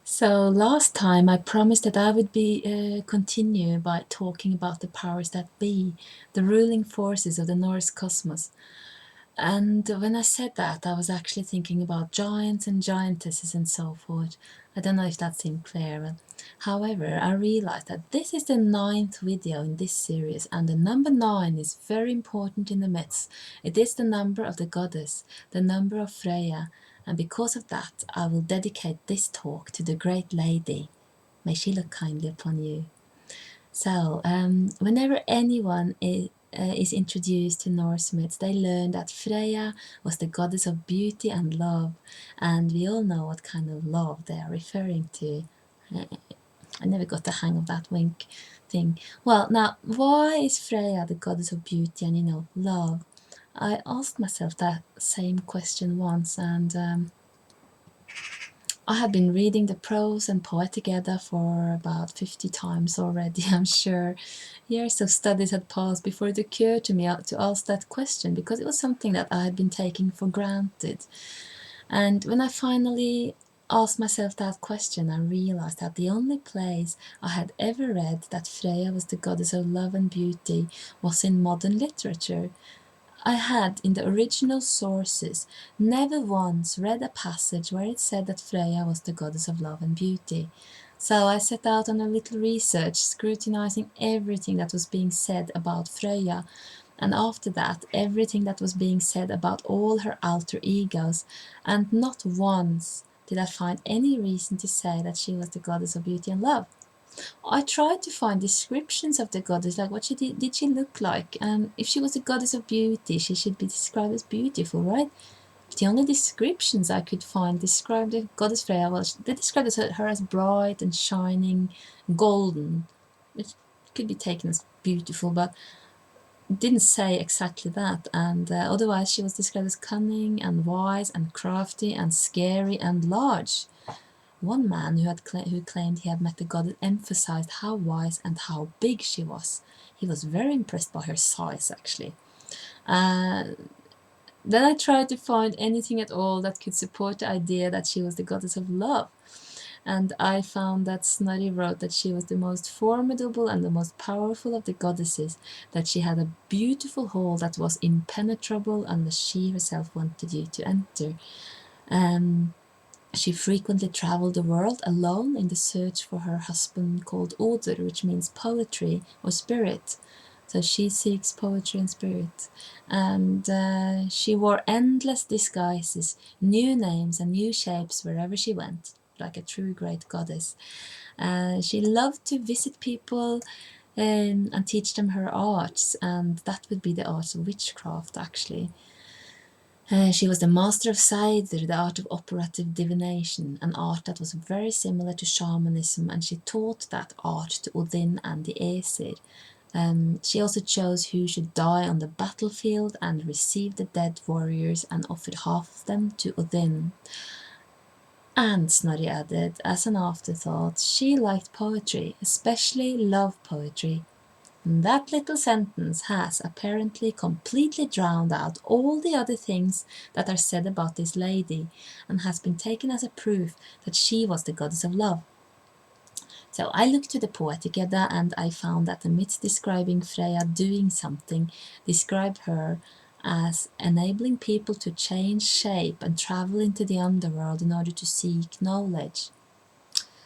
So last time I promised that I would be continue by talking about the powers that be, the ruling forces of the Norse cosmos. And when I said that, I was actually thinking about giants and giantesses and so forth. I don't know if that seemed clear. However, I realized that this is the ninth video in this series, and the number 9 is very important in the myths. It is the number of the goddess, the number of Freya, and because of that, I will dedicate this talk to the great lady. May she look kindly upon you. So, whenever anyone is introduced to Norse myths, they learn that Freya was the goddess of beauty and love, and we all know what kind of love they are referring to. I never got the hang of that wink thing. Well, now, why is Freya the goddess of beauty and, love? I asked myself that same question once, and I have been reading the prose and poetic Edda for about 50 times already, I'm sure. Years of studies had passed before it occurred to me to ask that question, because it was something that I had been taking for granted. And when I finally asked myself that question, I realized that the only place I had ever read that Freya was the goddess of love and beauty was in modern literature. I had, in the original sources, never once read a passage where it said that Freya was the goddess of love and beauty. So I set out on a little research, scrutinizing everything that was being said about Freya, and after that, everything that was being said about all her alter egos, and not once did I find any reason to say that she was the goddess of beauty and love. I tried to find descriptions of the goddess, like what did she look like, and if she was a goddess of beauty, she should be described as beautiful, right? But the only descriptions I could find described the goddess Freya, well, they described her as bright and shining, golden, which could be taken as beautiful, but didn't say exactly that, and otherwise she was described as cunning and wise and crafty and scary and large. One man who claimed he had met the goddess emphasized how wise and how big she was. He was very impressed by her size, actually. Uh, then I tried to find anything at all that could support the idea that she was the goddess of love. And I found that Snorri wrote that she was the most formidable and the most powerful of the goddesses, that she had a beautiful hall that was impenetrable unless she herself wanted you to enter. She frequently traveled the world alone in the search for her husband called Oder, which means poetry or spirit. So she seeks poetry and spirit. And she wore endless disguises, new names and new shapes wherever she went, like a true great goddess. She loved to visit people and teach them her arts, and that would be the arts of witchcraft, actually. She was the master of Seidr, the art of operative divination, an art that was very similar to shamanism, and she taught that art to Odin and the Aesir. She also chose who should die on the battlefield and received the dead warriors and offered half of them to Odin. And Snorri added, as an afterthought, she liked poetry, especially love poetry. That little sentence has apparently completely drowned out all the other things that are said about this lady, and has been taken as a proof that she was the goddess of love. So I looked to the Poetic Edda, and I found that the myths describing Freya doing something describe her as enabling people to change shape and travel into the underworld in order to seek knowledge.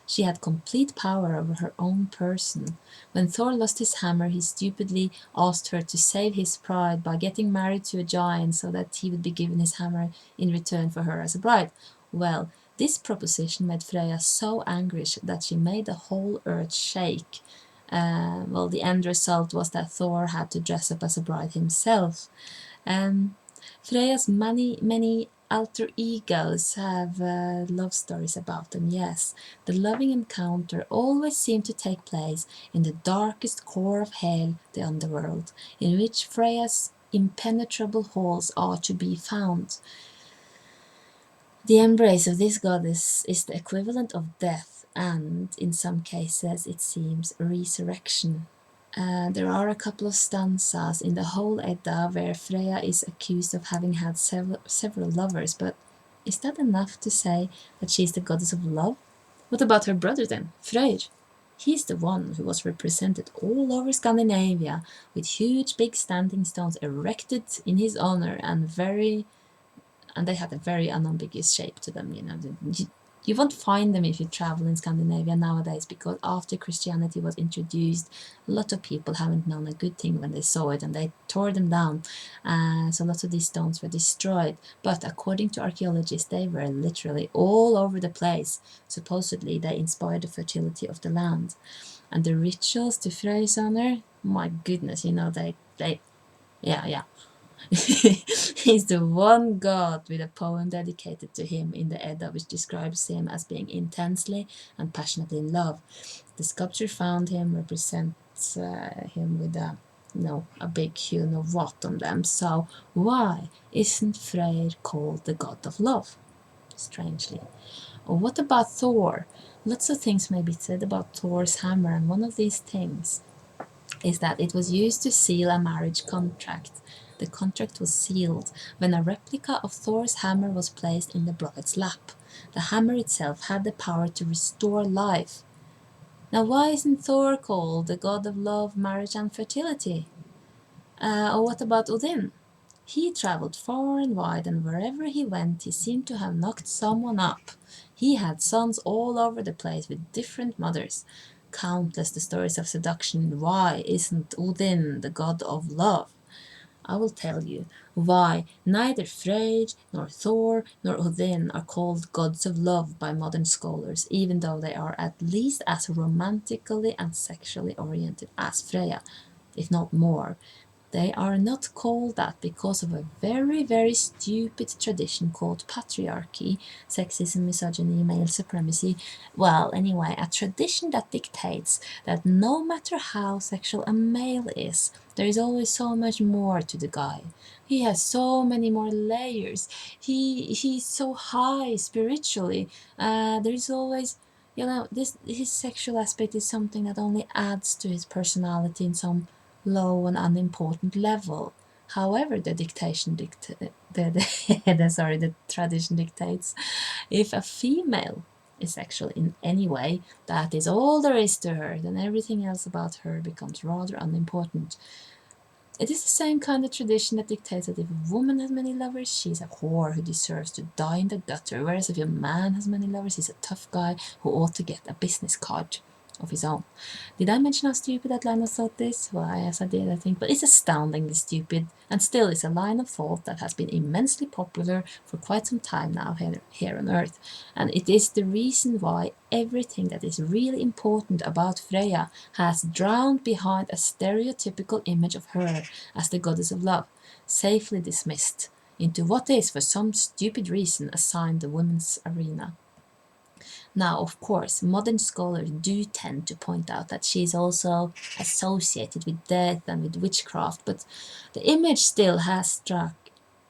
She had complete power over her own person. When Thor lost his hammer, he stupidly asked her to save his pride by getting married to a giant so that he would be given his hammer in return for her as a bride. Well, this proposition made Freya so angry that she made the whole earth shake. The end result was that Thor had to dress up as a bride himself. Freya's many alter egos have love stories about them, yes. The loving encounter always seemed to take place in the darkest core of Hel, the underworld, in which Freya's impenetrable halls are to be found. The embrace of this goddess is the equivalent of death and, in some cases, it seems, resurrection. There are a couple of stanzas in the whole Edda where Freya is accused of having had several lovers, but is that enough to say that she is the goddess of love? What about her brother then, Freyr? He's the one who was represented all over Scandinavia with huge big standing stones erected in his honor and they had a very unambiguous shape to them. You won't find them if you travel in Scandinavia nowadays, because after Christianity was introduced, a lot of people haven't known a good thing when they saw it and they tore them down. So lots of these stones were destroyed. But according to archaeologists, they were literally all over the place. Supposedly, they inspired the fertility of the land. And the rituals to Frey's honor, my goodness, yeah. He's the one god with a poem dedicated to him in the Edda, which describes him as being intensely and passionately in love. The sculpture found him represents him with a big what on them. So why isn't Freyr called the god of love? Strangely. Or what about Thor? Lots of things may be said about Thor's hammer, and one of these things is that it was used to seal a marriage contract. The contract was sealed when a replica of Thor's hammer was placed in the bride's lap. The hammer itself had the power to restore life. Now, why isn't Thor called the god of love, marriage, and fertility? Or what about Odin? He traveled far and wide, and wherever he went, he seemed to have knocked someone up. He had sons all over the place with different mothers. Countless the stories of seduction. Why isn't Odin the god of love? I will tell you why neither Freyr, nor Thor, nor Odin are called gods of love by modern scholars, even though they are at least as romantically and sexually oriented as Freya, if not more. They are not called that because of a very, very stupid tradition called patriarchy, sexism, misogyny, male supremacy. Well, anyway, a tradition that dictates that no matter how sexual a male is, there is always so much more to the guy. He has so many more layers. He's so high spiritually. There is always this his sexual aspect is something that only adds to his personality in some low and unimportant level. However, the the tradition dictates if a female is sexual in any way, that is all there is to her, then everything else about her becomes rather unimportant. It is the same kind of tradition that dictates that if a woman has many lovers, she's a whore who deserves to die in the gutter, whereas if a man has many lovers, he's a tough guy who ought to get a business card of his own. Did I mention how stupid that line of thought is? Well, yes, I did, I think, but it's astoundingly stupid, and still is a line of thought that has been immensely popular for quite some time now here on Earth, and it is the reason why everything that is really important about Freya has drowned behind a stereotypical image of her as the goddess of love, safely dismissed into what is, for some stupid reason, assigned the women's arena. Now, of course, modern scholars do tend to point out that she is also associated with death and with witchcraft, but the image still has struck.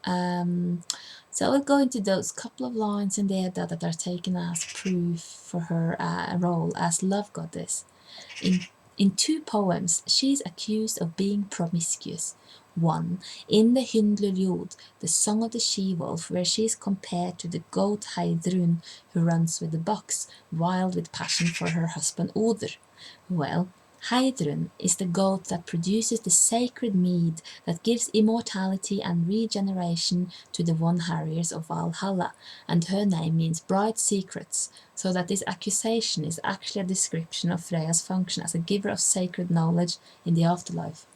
So I'll go into those couple of lines in the Edda that are taken as proof for her role as love goddess. In, in two poems, she is accused of being promiscuous. One, in the Hyndlul the Song of the She-Wolf, where she is compared to the goat Heidrun, who runs with the bucks, wild with passion for her husband Odr. Well, Heidrun is the goat that produces the sacred mead that gives immortality and regeneration to the one-harriers of Valhalla, and her name means bright secrets, so that this accusation is actually a description of Freya's function as a giver of sacred knowledge in the afterlife.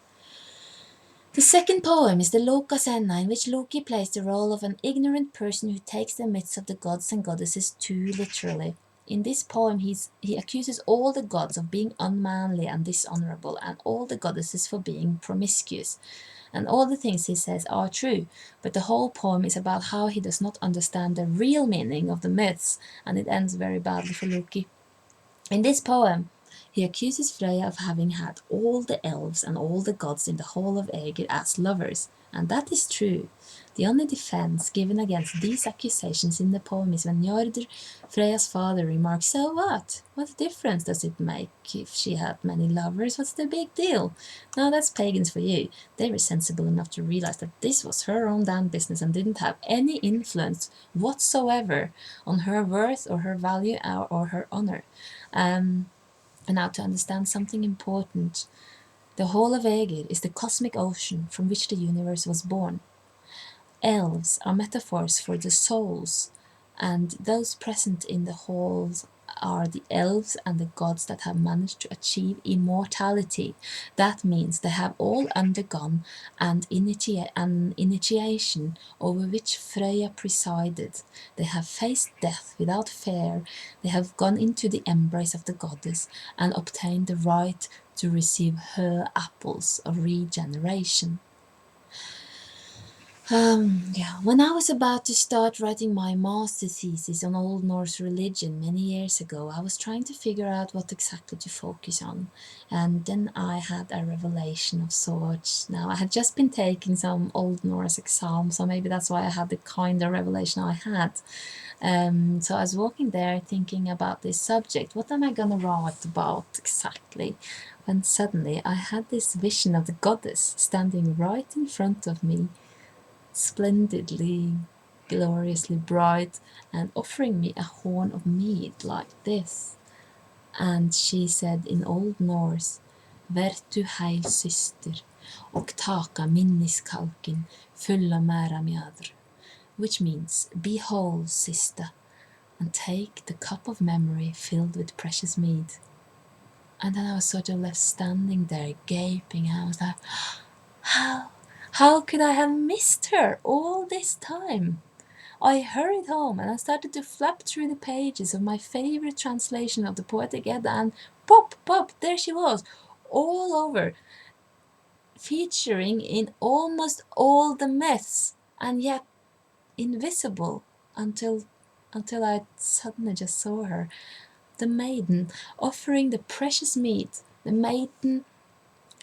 The second poem is the Lokasenna, in which Loki plays the role of an ignorant person who takes the myths of the gods and goddesses too literally. In this poem, he accuses all the gods of being unmanly and dishonorable, and all the goddesses for being promiscuous. And all the things he says are true, but the whole poem is about how he does not understand the real meaning of the myths, and it ends very badly for Loki. In this poem, he accuses Freya of having had all the elves and all the gods in the whole of Aegir as lovers, And that is true. The only defense given against these accusations in the poem is when Njordr, Freya's father, remarks, "So what? What difference does it make if she had many lovers? What's the big deal? No, that's pagans for you." They were sensible enough to realize that this was her own damn business and didn't have any influence whatsoever on her worth or her value or her honor. And now to understand something important. The whole of Aegir is the cosmic ocean from which the universe was born. Elves are metaphors for the souls, and those present in the halls are the elves and the gods that have managed to achieve immortality. That means they have all undergone an initiation over which Freya presided. They have faced death without fear. They have gone into the embrace of the goddess and obtained the right to receive her apples of regeneration. When I was about to start writing my master thesis on Old Norse religion many years ago, I was trying to figure out what exactly to focus on. And then I had a revelation of sorts. Now, I had just been taking some Old Norse exams, so maybe that's why I had the kind of revelation I had. So I was walking there thinking about this subject. What am I going to write about exactly? When suddenly I had this vision of the goddess standing right in front of me, splendidly, gloriously bright, and offering me a horn of mead like this. And she said in Old Norse, "Vertu heil syster, och taka minniskalken fulla mära mjädr," which means, "Be whole, sister, and take the cup of memory filled with precious mead." And then I was sort of left standing there, gaping, and I was like, how could I have missed her all this time? I hurried home and I started to flap through the pages of my favorite translation of the Poetic Edda, and pop, there she was, all over, featuring in almost all the myths, and yet invisible until I suddenly just saw her. The maiden offering the precious mead, the maiden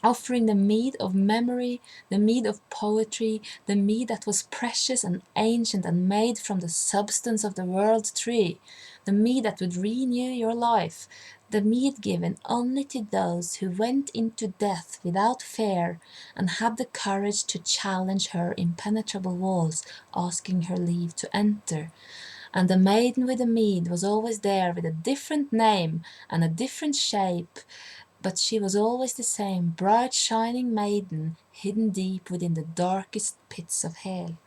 offering the mead of memory, the mead of poetry, the mead that was precious and ancient and made from the substance of the world tree, the mead that would renew your life, the mead given only to those who went into death without fear and had the courage to challenge her impenetrable walls, asking her leave to enter. And the maiden with the mead was always there with a different name and a different shape, but she was always the same bright shining maiden, hidden deep within the darkest pits of hell.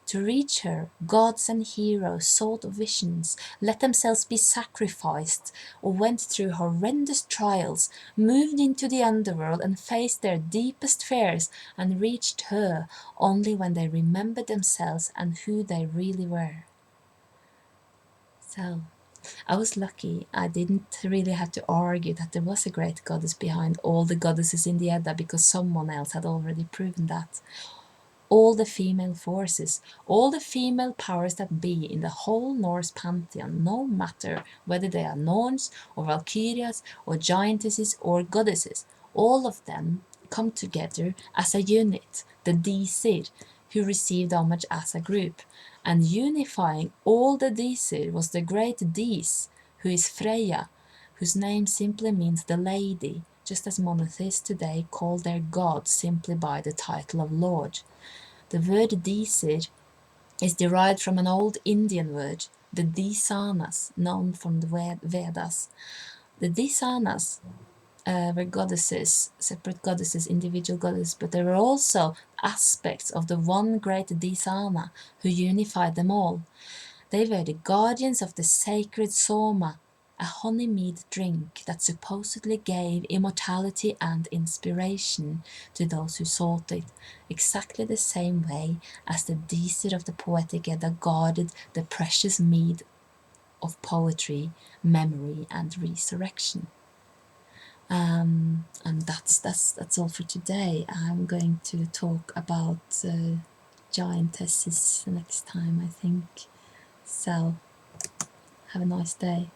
To reach her, gods and heroes sought visions, let themselves be sacrificed, or went through horrendous trials, moved into the underworld and faced their deepest fears, and reached her only when they remembered themselves and who they really were. So, I was lucky. I didn't really have to argue that there was a great goddess behind all the goddesses in the Edda, because someone else had already proven that. All the female forces, all the female powers that be in the whole Norse pantheon, no matter whether they are Norns or Valkyrias or giantesses or goddesses, all of them come together as a unit, the Disir, who received homage as a group. And unifying all the Disir was the great Dis, who is Freya, whose name simply means the lady, just as monotheists today call their god simply by the title of Lord. The word Disir is derived from an old Indian word, the Disanas, known from the Vedas. The Disanas were goddesses, separate goddesses, individual goddesses, but there were also aspects of the one great Disana who unified them all. They were the guardians of the sacred Soma, a honey mead drink that supposedly gave immortality and inspiration to those who sought it, exactly the same way as the Disir of the Poetic Edda guarded the precious mead of poetry, memory, and resurrection. And that's all for today. I'm going to talk about giantesses next time, I think. So, have a nice day.